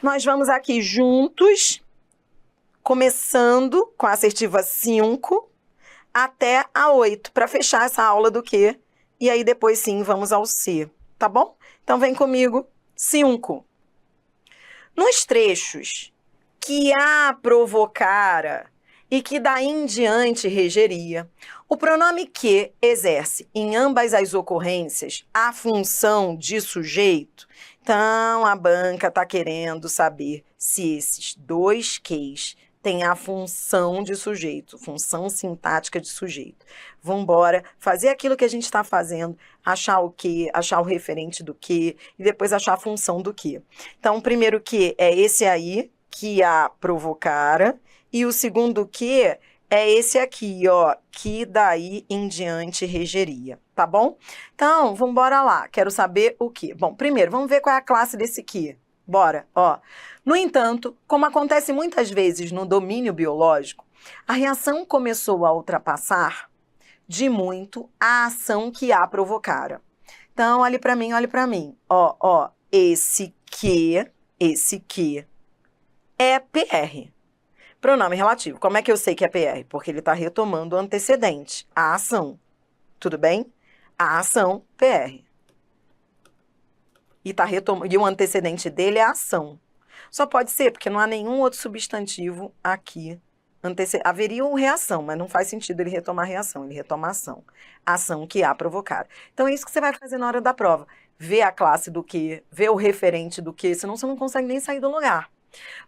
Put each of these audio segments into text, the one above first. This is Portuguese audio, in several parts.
Nós vamos aqui juntos, começando com a assertiva 5 até a 8, para fechar essa aula do que, e aí depois sim vamos ao C, tá bom? Então vem comigo, 5. Nos trechos que a provocara e que daí em diante regeria, o pronome que exerce em ambas as ocorrências a função de sujeito. Então, a banca está querendo saber se esses dois ques têm a função de sujeito, função sintática de sujeito. Vamos embora, fazer aquilo que a gente está fazendo, achar o que, achar o referente do que, e depois achar a função do que. Então, o primeiro que é esse aí, que a provocara, e o segundo que é esse aqui, ó, que daí em diante regeria, tá bom? Então, vamos embora lá, quero saber o que. Bom, primeiro, vamos ver qual é a classe desse que. Bora, ó. No entanto, como acontece muitas vezes no domínio biológico, a reação começou a ultrapassar de muito a ação que a provocara. Então, olhe para mim, olhe para mim. Ó, esse que é PR. Pronome relativo. Como é que eu sei que é PR? Porque ele está retomando o antecedente, a ação. Tudo bem? A ação, PR. E o antecedente dele é a ação. Só pode ser porque não há nenhum outro substantivo aqui. Haveria uma reação, mas não faz sentido ele retomar a reação, ele retoma a ação. A ação que a provocar. Então é isso que você vai fazer na hora da prova. Ver a classe do que, ver o referente do que, senão você não consegue nem sair do lugar.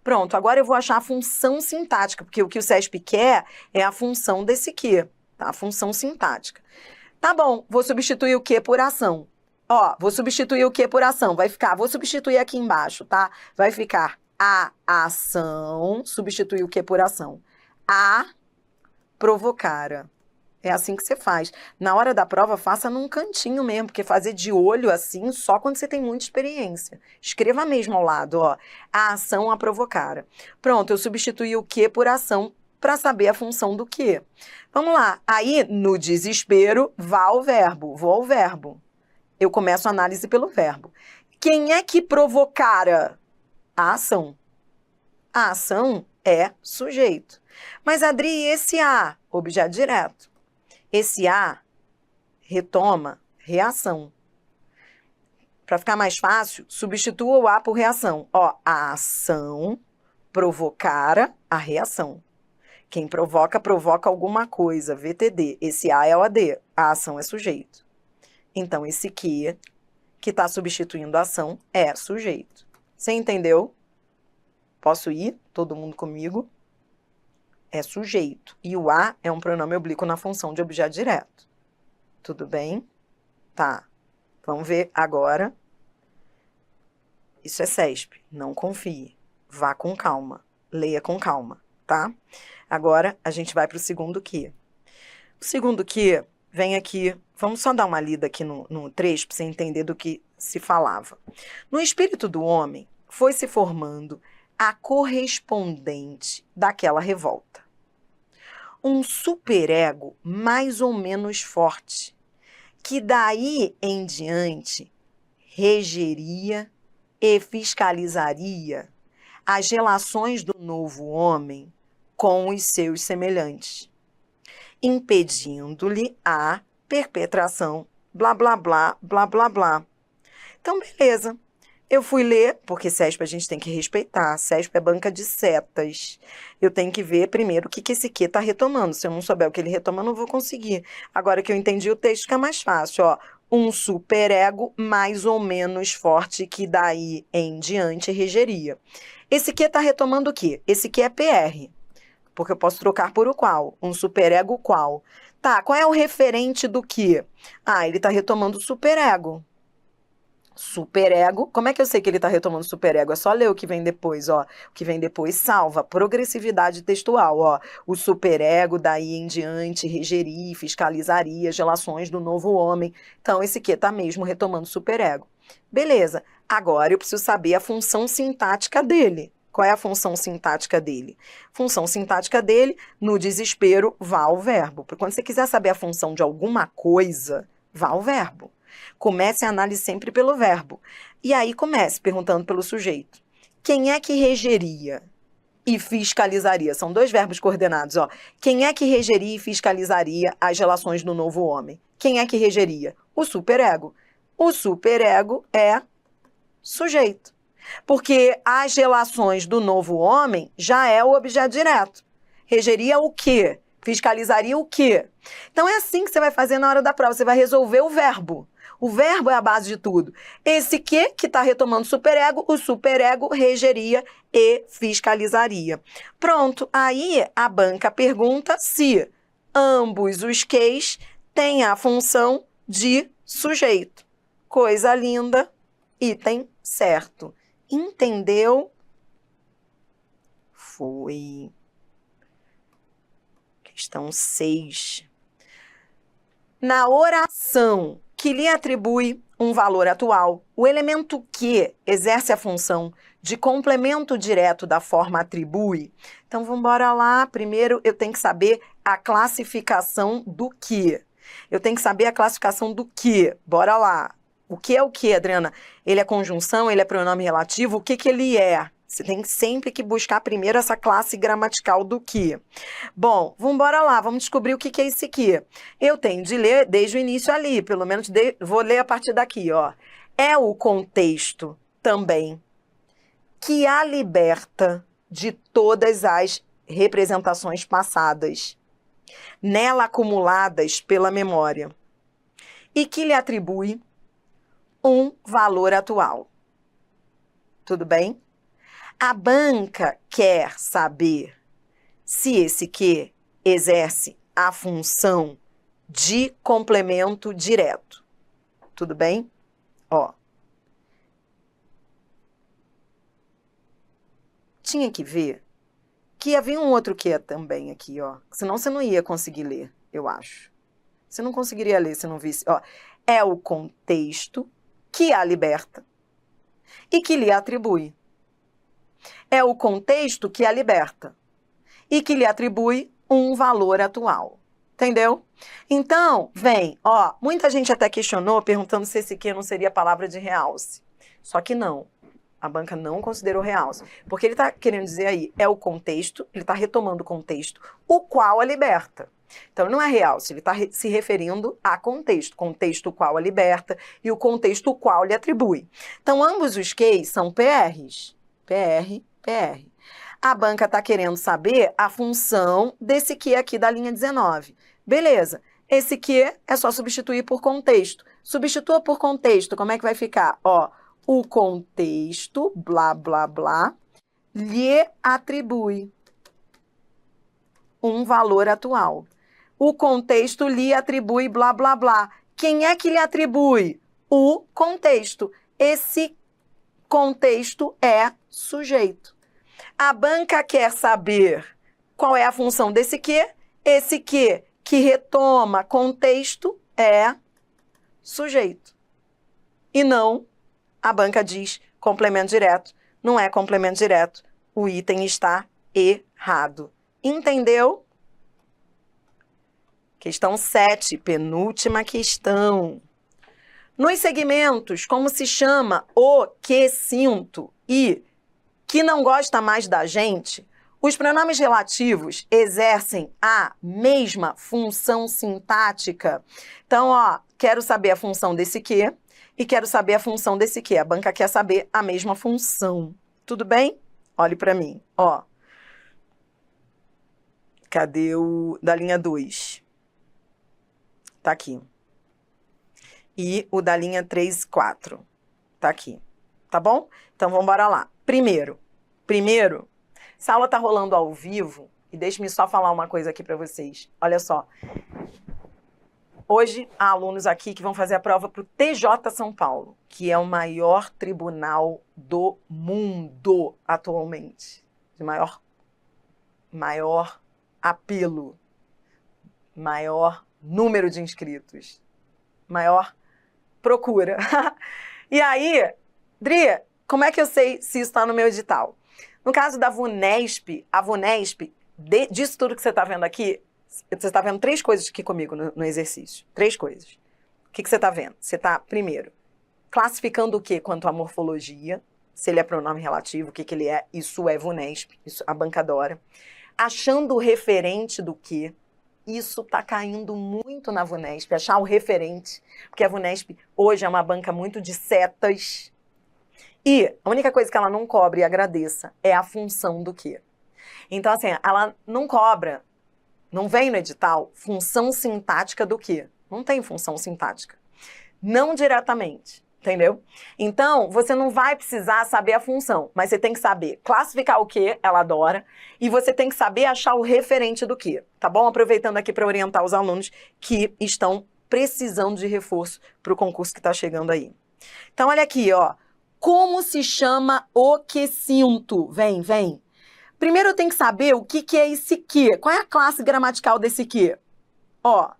Pronto, agora eu vou achar a função sintática, porque o que o CESP quer é a função desse que, tá? A função sintática. Tá bom, vou substituir o que por ação. Ó, vou substituir o que por ação, vai ficar, vou substituir aqui embaixo, tá? Vai ficar a ação, substituir o que por ação? A provocara. É assim que você faz. Na hora da prova, faça num cantinho mesmo, porque fazer de olho assim, só quando você tem muita experiência. Escreva mesmo ao lado, ó. A ação a provocara. Pronto, eu substituí o que por ação para saber a função do que. Vamos lá. Aí, no desespero, vá ao verbo. Vou ao verbo. Eu começo a análise pelo verbo. Quem é que provocara? A ação. A ação é sujeito. Mas, Adri, esse a? Objeto direto. Esse a retoma reação. Para ficar mais fácil, substitua o a por reação. Ó, a ação provocara a reação. Quem provoca, provoca alguma coisa, VTD. Esse a é o AD, a ação é sujeito. Então, esse que está substituindo a ação é sujeito. Você entendeu? Posso ir? Todo mundo comigo? É sujeito. E o a é um pronome oblíquo na função de objeto direto. Tudo bem? Tá. Vamos ver agora. Isso é CESP. Não confie. Vá com calma. Leia com calma, tá? Agora, a gente vai para o segundo que. O segundo que vem aqui. Vamos só dar uma lida aqui no trecho para você entender do que se falava. No espírito do homem, foi se formando a correspondente daquela revolta. Um superego mais ou menos forte, que daí em diante regeria e fiscalizaria as relações do novo homem com os seus semelhantes, impedindo-lhe a perpetração, blá, blá, blá, blá, blá, blá. Então, beleza. Eu fui ler, porque CESP a gente tem que respeitar. CESP é banca de setas. Eu tenho que ver primeiro o que esse que está retomando. Se eu não souber o que ele retoma, eu não vou conseguir. Agora que eu entendi o texto, fica mais fácil. Ó. Um superego mais ou menos forte que daí em diante regeria. Esse que está retomando o quê? Esse que é PR. Porque eu posso trocar por o qual. Um superego qual. Tá, qual é o referente do que? Ah, ele está retomando o superego. Superego, como é que eu sei que ele está retomando superego? É só ler o que vem depois, ó. O que vem depois salva, progressividade textual, ó. O superego, daí em diante, regeria, fiscalizaria as relações do novo homem. Então, esse aqui está mesmo retomando superego. Beleza, agora eu preciso saber a função sintática dele. Qual é a função sintática dele? Função sintática dele, no desespero, vá ao verbo. Porque quando você quiser saber a função de alguma coisa, vá ao verbo. Comece a análise sempre pelo verbo. E aí comece perguntando pelo sujeito. Quem é que regeria e fiscalizaria? São dois verbos coordenados, ó. Quem é que regeria e fiscalizaria as relações do novo homem? Quem é que regeria? O superego. O superego é sujeito. Porque as relações do novo homem já é o objeto direto. Regeria o quê? Fiscalizaria o quê? Então é assim que você vai fazer na hora da prova. Você vai resolver o verbo. O verbo é a base de tudo. Esse que está retomando o superego regeria e fiscalizaria. Pronto, aí a banca pergunta se ambos os queis têm a função de sujeito. Coisa linda, item certo. Entendeu? Foi. Questão 6. Na oração que lhe atribui um valor atual, o elemento que exerce a função de complemento direto da forma atribui. Então, vamos embora lá. Primeiro, eu tenho que saber a classificação do que. Eu tenho que saber a classificação do que. Bora lá. O que é o que, Adriana? Ele é conjunção, ele é pronome relativo, o que que ele é? Você tem sempre que buscar primeiro essa classe gramatical do que. Bom, vamos embora lá, vamos descobrir o que que é esse que. Eu tenho de ler desde o início ali, pelo menos vou ler a partir daqui, ó. É o contexto também que a liberta de todas as representações passadas, nela acumuladas pela memória, e que lhe atribui um valor atual. Tudo bem? A banca quer saber se esse que exerce a função de complemento direto. Tudo bem? Ó. Tinha que ver que havia um outro que também aqui, ó. Senão você não ia conseguir ler, eu acho. Você não conseguiria ler se não visse. Ó. É o contexto que a liberta e que lhe atribui. É o contexto que a liberta e que lhe atribui um valor atual. Entendeu? Então, vem, ó, muita gente até questionou, perguntando se esse que não seria palavra de realce. Só que não. A banca não considerou realce. Porque ele está querendo dizer aí, é o contexto, ele está retomando o contexto, o qual a liberta. Então, não é realce, ele está se referindo a contexto. Contexto o qual a liberta e o contexto o qual lhe atribui. Então, ambos os queis são PRs. PR, PR. A banca está querendo saber a função desse que aqui da linha 19. Beleza. Esse que é só substituir por contexto. Substitua por contexto, como é que vai ficar? Ó, o contexto, blá, blá, blá, lhe atribui um valor atual. O contexto lhe atribui blá, blá, blá. Quem é que lhe atribui? O contexto. Esse contexto é sujeito. A banca quer saber qual é a função desse que. Esse que retoma contexto é sujeito. E não, a banca diz complemento direto. Não é complemento direto. O item está errado. Entendeu? Questão 7, penúltima questão. Nos segmentos, como se chama o que sinto e que não gosta mais da gente, os pronomes relativos exercem a mesma função sintática. Então, ó, quero saber a função desse que e quero saber a função desse que. A banca quer saber a mesma função. Tudo bem? Olhe para mim, ó. Cadê o da linha 2? Tá aqui. E o da linha 3 e 4. Tá aqui. Tá bom? Então, vamos embora lá. Primeiro, essa aula tá rolando ao vivo e deixe-me só falar uma coisa aqui para vocês. Olha só. Hoje, há alunos aqui que vão fazer a prova para o TJ São Paulo, que é o maior tribunal do mundo atualmente. De maior apelo, maior número de inscritos, maior procura. E aí, Dri, como é que eu sei se isso está no meu edital? No caso da VUNESP, a VUNESP, disso tudo que você está vendo aqui, você está vendo 3 coisas aqui comigo no exercício. 3 coisas. O que você está vendo? Você está, primeiro, classificando o que quanto à morfologia. se ele é pronome relativo, o que ele é, isso é VUNESP, isso a banca adora. Achando o referente do que, isso está caindo muito na VUNESP, achar o referente, porque a VUNESP hoje é uma banca muito de setas, e a única coisa que ela não cobra, e agradeça, é a função do que. Então, assim, ela não cobra, não vem no edital, função sintática do que. Não tem função sintática. Não diretamente, entendeu? Então, você não vai precisar saber a função, mas você tem que saber classificar o que, ela adora, e você tem que saber achar o referente do que, tá bom? Aproveitando aqui para orientar os alunos que estão precisando de reforço para o concurso que está chegando aí. Então, olha aqui, ó. Como se chama o que sinto? Vem, vem. Primeiro eu tenho que saber o que é esse que. Qual é a classe gramatical desse que? Ó,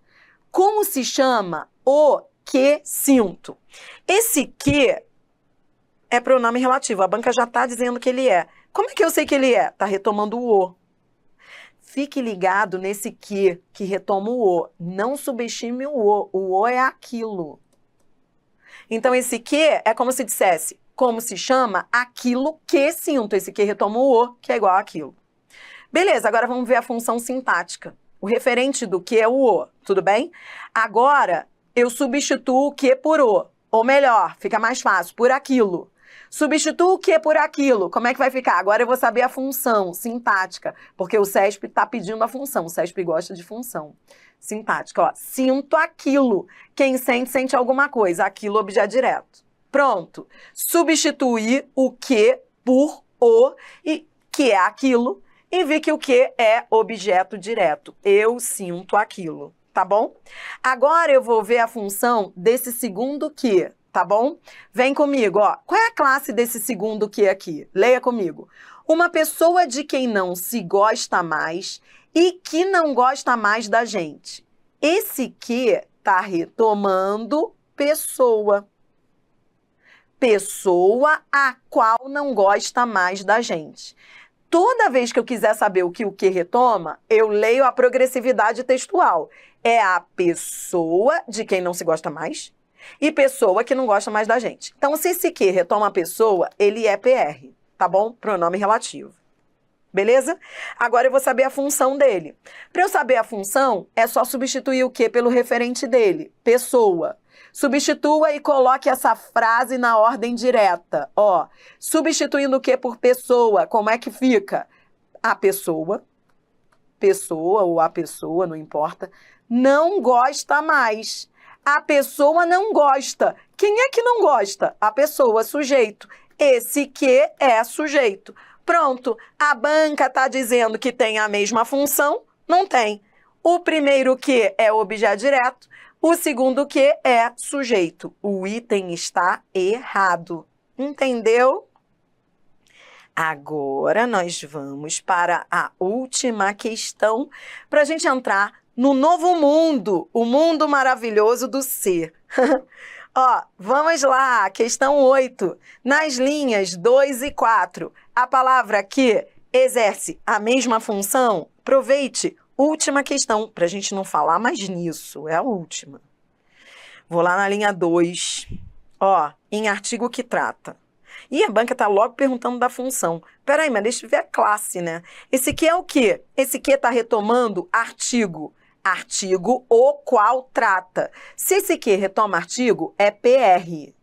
como se chama o que sinto? Esse que é pronome relativo. A banca já está dizendo que ele é. Como é que eu sei que ele é? Está retomando o o. Fique ligado nesse que retoma o o. Não subestime o o. O o é aquilo. Então, esse que é como se dissesse, como se chama aquilo que sinto. Esse que retoma o o, que é igual àquilo. Beleza, agora vamos ver a função sintática. O referente do que é o o, tudo bem? Agora, eu substituo o que por o. Ou melhor, fica mais fácil, por aquilo. Substituo o que por aquilo. Como é que vai ficar? Agora eu vou saber a função sintática, porque o CESP está pedindo a função. O CESP gosta de função sintática. Ó, sinto aquilo. Quem sente, sente alguma coisa. Aquilo, objeto direto. Pronto. Substituir o que por o, e que é aquilo, e vi que o que é objeto direto. Eu sinto aquilo, tá bom? Agora eu vou ver a função desse segundo que, tá bom? Vem comigo, ó. Qual é a classe desse segundo que aqui? Leia comigo. Uma pessoa de quem não se gosta mais e que não gosta mais da gente. Esse que tá retomando pessoa. Pessoa a qual não gosta mais da gente. Toda vez que eu quiser saber o que retoma, eu leio a progressividade textual. É a pessoa de quem não se gosta mais e pessoa que não gosta mais da gente. Então, se esse que retoma a pessoa, ele é PR, tá bom? Pronome relativo. Beleza? Agora eu vou saber a função dele. Para eu saber a função, é só substituir o que pelo referente dele, pessoa. Substitua e coloque essa frase na ordem direta. Ó, substituindo o que por pessoa, como é que fica? A pessoa ou a pessoa, não importa, não gosta mais. A pessoa não gosta. Quem é que não gosta? A pessoa, sujeito. Esse que é sujeito. Pronto, a banca está dizendo que tem a mesma função? Não tem. O primeiro que é objeto direto, o segundo que é sujeito. O item está errado. Entendeu? Agora nós vamos para a última questão para a gente entrar no novo mundo, o mundo maravilhoso do ser. Ó, vamos lá, questão 8. Nas linhas 2 e 4, a palavra que exerce a mesma função, aproveite. Última questão, para a gente não falar mais nisso, é a última. Vou lá na linha 2, ó, em artigo que trata. E a banca está logo perguntando da função. Peraí, mas deixa eu ver a classe, né? Esse aqui é o quê? Esse aqui está retomando artigo. Artigo o qual trata. Se esse aqui retoma artigo, é PR,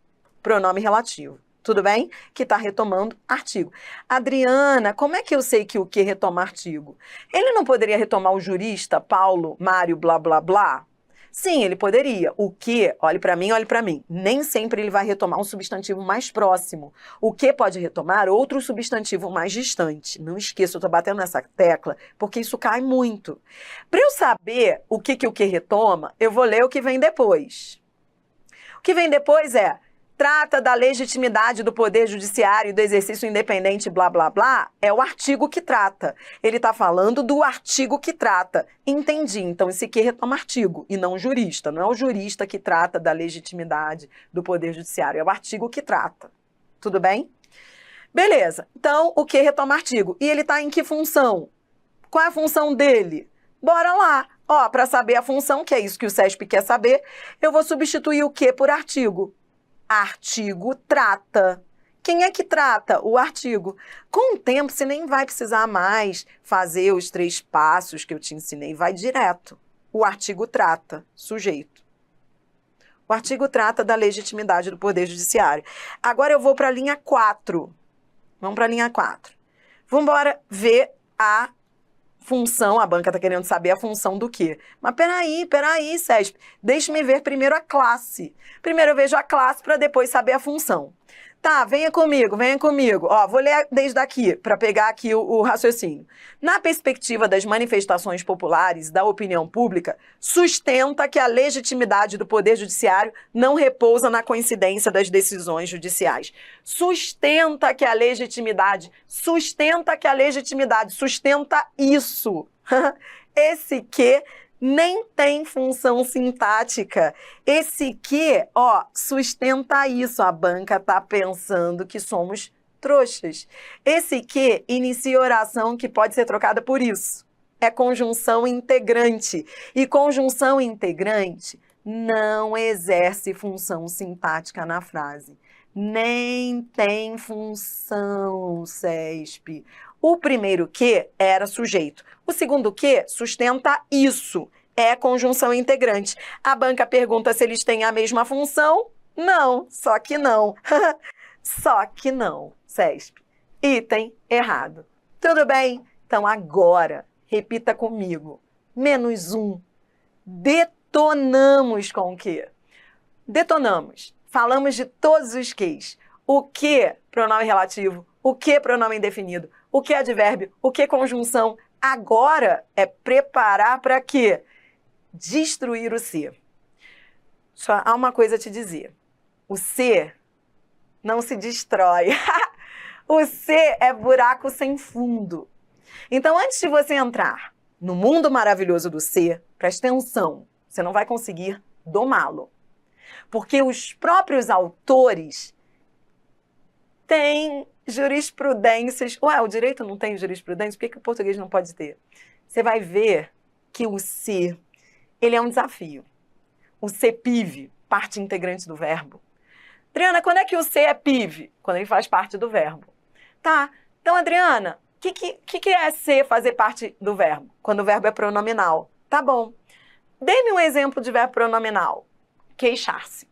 pronome relativo. Tudo bem? Que está retomando artigo. Adriana, como é que eu sei que o que retoma artigo? Ele não poderia retomar o jurista, Paulo, Mário, blá, blá, blá? Sim, ele poderia. O que, olhe para mim, nem sempre ele vai retomar um substantivo mais próximo. O que pode retomar outro substantivo mais distante. Não esqueça, eu estou batendo nessa tecla, porque isso cai muito. Para eu saber o que retoma, eu vou ler o que vem depois. O que vem depois é, trata da legitimidade do poder judiciário e do exercício independente, blá, blá, blá, é o artigo que trata. Ele está falando do artigo que trata. Entendi. Então, esse aqui retoma artigo e não jurista. Não é o jurista que trata da legitimidade do poder judiciário, é o artigo que trata. Tudo bem? Beleza. Então, o que retoma artigo? E ele está em que função? Qual é a função dele? Bora lá. Ó, para saber a função, que é isso que o CESP quer saber, eu vou substituir o que por artigo? Artigo trata. Quem é que trata? O artigo. Com o tempo, você nem vai precisar mais fazer os 3 passos que eu te ensinei, vai direto. O artigo trata, sujeito. O artigo trata da legitimidade do Poder Judiciário. Agora eu vou para a linha 4. Vamos para a linha 4. Vamos embora ver a função, a banca está querendo saber a função do quê? Mas peraí, CESP, deixe-me ver primeiro a classe. Primeiro eu vejo a classe para depois saber a função. Tá, venha comigo. Ó, vou ler desde aqui, para pegar aqui o raciocínio. Na perspectiva das manifestações populares da opinião pública, sustenta que a legitimidade do Poder Judiciário não repousa na coincidência das decisões judiciais. Sustenta isso. Esse que nem tem função sintática. Esse que, ó, sustenta isso. A banca tá pensando que somos trouxas. Esse que inicia oração que pode ser trocada por isso. É conjunção integrante. E conjunção integrante não exerce função sintática na frase. Nem tem função, CESP. O primeiro que era sujeito. O segundo que sustenta isso. É conjunção integrante. A banca pergunta se eles têm a mesma função. Não, só que não. Só que não, CESP. Item errado. Tudo bem? Então agora, repita comigo. -1. Detonamos com o quê? Detonamos. Falamos de todos os quês. O que pronome relativo, o que pronome indefinido, o que advérbio, o que conjunção. Agora é preparar para quê? Destruir o ser. Só há uma coisa a te dizer. O ser não se destrói. O ser é buraco sem fundo. Então, antes de você entrar no mundo maravilhoso do ser, preste atenção, você não vai conseguir domá-lo. Porque os próprios autores têm jurisprudências. Ué, o direito não tem jurisprudência? Por que o português não pode ter? Você vai ver que o ser, ele é um desafio. O ser PIV, parte integrante do verbo. Adriana, quando é que o ser é PIV? Quando ele faz parte do verbo. Tá, então, Adriana, o que é ser fazer parte do verbo? Quando o verbo é pronominal. Tá bom. Dê-me um exemplo de verbo pronominal. Queixar-se.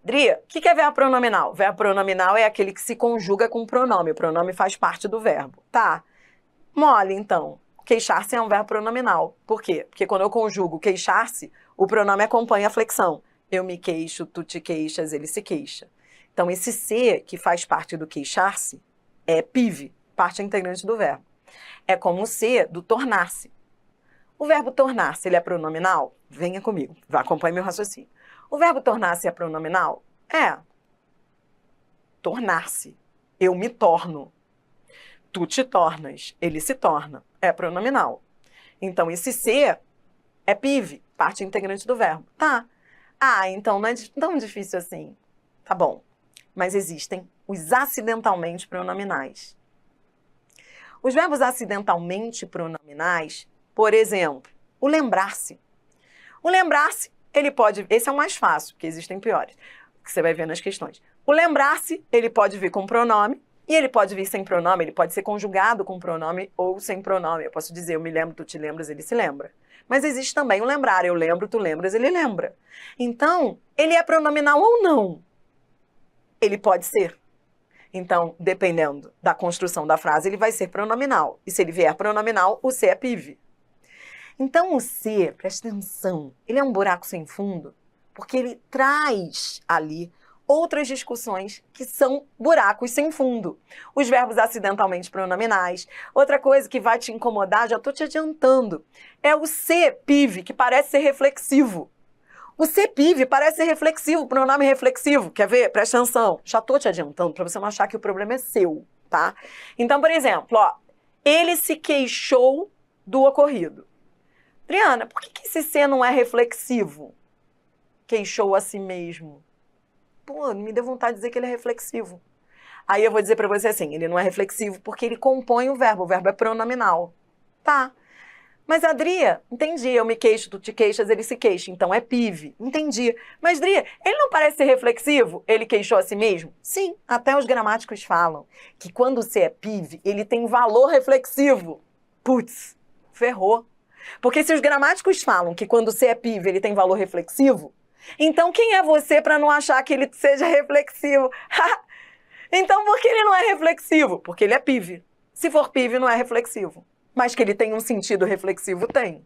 Dri, o que é verbo pronominal? Verbo pronominal é aquele que se conjuga com pronome. O pronome faz parte do verbo. Tá. Mole, então. Queixar-se é um verbo pronominal. Por quê? Porque quando eu conjugo queixar-se, o pronome acompanha a flexão. Eu me queixo, tu te queixas, ele se queixa. Então, esse ser que faz parte do queixar-se é PIV, parte integrante do verbo. É como o ser do tornar-se. O verbo tornar-se, ele é pronominal? Venha comigo, acompanhe meu raciocínio. O verbo tornar-se é pronominal? É. Tornar-se. Eu me torno. Tu te tornas. Ele se torna. É pronominal. Então, esse ser é PIV, parte integrante do verbo. Tá. Ah, então não é tão difícil assim. Tá bom. Mas existem os acidentalmente pronominais. Os verbos acidentalmente pronominais, por exemplo, o lembrar-se. O lembrar-se, ele pode... Esse é o mais fácil, porque existem piores, que você vai ver nas questões. O lembrar-se, ele pode vir com pronome, e ele pode vir sem pronome, ele pode ser conjugado com pronome ou sem pronome. Eu posso dizer, eu me lembro, tu te lembras, ele se lembra. Mas existe também o lembrar, eu lembro, tu lembras, ele lembra. Então, ele é pronominal ou não? Ele pode ser. Então, dependendo da construção da frase, ele vai ser pronominal. E se ele vier pronominal, o ser é PIV. Então, o ser, presta atenção, ele é um buraco sem fundo, porque ele traz ali outras discussões que são buracos sem fundo. Os verbos acidentalmente pronominais. Outra coisa que vai te incomodar, já estou te adiantando, é o ser PIV, que parece ser reflexivo. O ser PIV parece ser reflexivo, pronome reflexivo. Quer ver? Presta atenção. Já estou te adiantando para você não achar que o problema é seu, tá? Então, por exemplo, ó, ele se queixou do ocorrido. Adriana, por que esse ser não é reflexivo? Queixou a si mesmo. Pô, me deu vontade de dizer que ele é reflexivo. Aí eu vou dizer para você assim, ele não é reflexivo porque ele compõe o verbo é pronominal. Tá. Mas, Adria, entendi, eu me queixo, tu te queixas, ele se queixa, então é PIV. Entendi. Mas, Adria, ele não parece ser reflexivo? Ele queixou a si mesmo? Sim, até os gramáticos falam que quando o C é PIV, ele tem valor reflexivo. Putz, ferrou. Porque se os gramáticos falam que quando o C é PIV, ele tem valor reflexivo, então quem é você para não achar que ele seja reflexivo? Então por que ele não é reflexivo? Porque ele é PIV. Se for PIV, não é reflexivo. Mas que ele tem um sentido reflexivo, tem.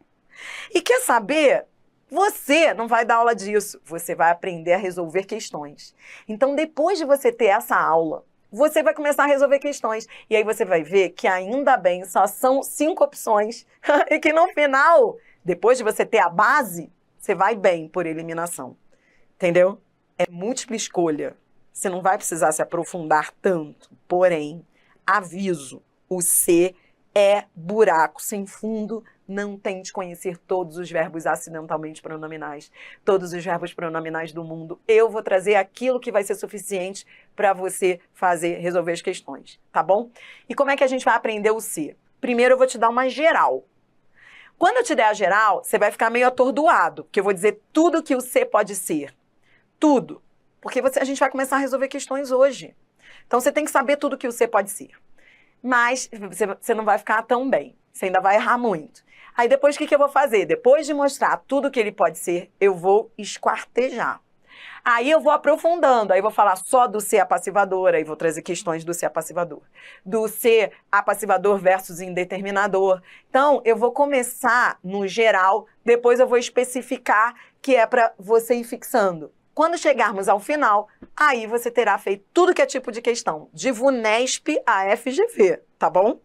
E quer saber? Você não vai dar aula disso. Você vai aprender a resolver questões. Então, depois de você ter essa aula, você vai começar a resolver questões. E aí você vai ver que ainda bem só são 5 opções. E que no final, depois de você ter a base, você vai bem por eliminação. Entendeu? É múltipla escolha. Você não vai precisar se aprofundar tanto. Porém, aviso, o C é buraco sem fundo. Não tente conhecer todos os verbos acidentalmente pronominais, todos os verbos pronominais do mundo. Eu vou trazer aquilo que vai ser suficiente para você resolver as questões, tá bom? E como é que a gente vai aprender o C? Primeiro eu vou te dar uma geral. Quando eu te der a geral, você vai ficar meio atordoado, porque eu vou dizer tudo que o C pode ser. Tudo. Porque a gente vai começar a resolver questões hoje. Então você tem que saber tudo que o C pode ser. Mas você não vai ficar tão bem. Você ainda vai errar muito. Aí depois o que eu vou fazer? Depois de mostrar tudo que ele pode ser, eu vou esquartejar. Aí eu vou aprofundando, aí eu vou falar só do ser apassivador, aí vou trazer questões do ser apassivador. Do ser apassivador versus indeterminador. Então, eu vou começar no geral, depois eu vou especificar que é para você ir fixando. Quando chegarmos ao final, aí você terá feito tudo que é tipo de questão, de VUNESP a FGV, tá bom?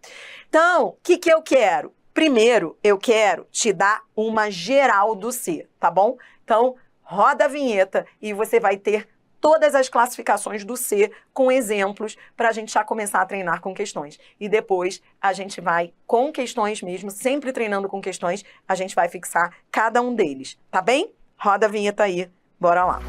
Então, o que eu quero? Primeiro, eu quero te dar uma geral do C, tá bom? Então, roda a vinheta e você vai ter todas as classificações do C com exemplos para a gente já começar a treinar com questões. E depois a gente vai, com questões mesmo, sempre treinando com questões, a gente vai fixar cada um deles, tá bem? Roda a vinheta aí, bora lá.